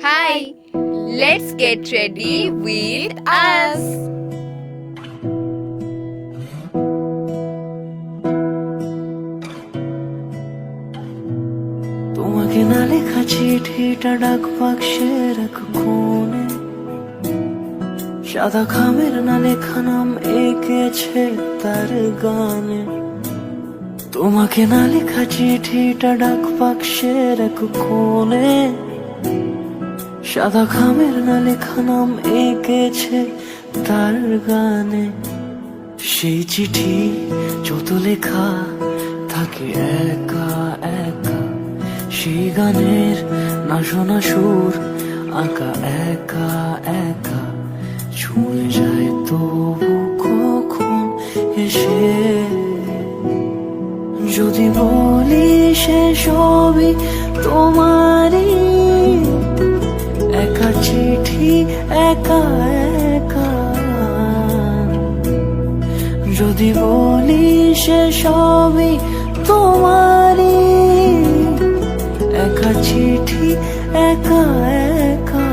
Hi, let's get ready with us. তোমাকে না লেখা চিঠিটা ডাক বাক্সের এক কোণে, সাদা খামের না লেখা নাম এঁকেছে তার গানে। তোমাকে না লেখা চিঠিটা ডাক বাক্সের এক কোণে, সাদা খামের না লেখা নাম এঁকেছে তার গানে। সেই চিঠি যত লেখা থাকে একা একা, সেই গানের না শোনা সুর আঁকা একা একা, ছুঁয়ে যায় তবু কখন এসে। যদি বলি সে সবই তোমারই, একা চিঠি একা একা। যদি বলি সে সবই তোমারই, একা চিঠি একা একা।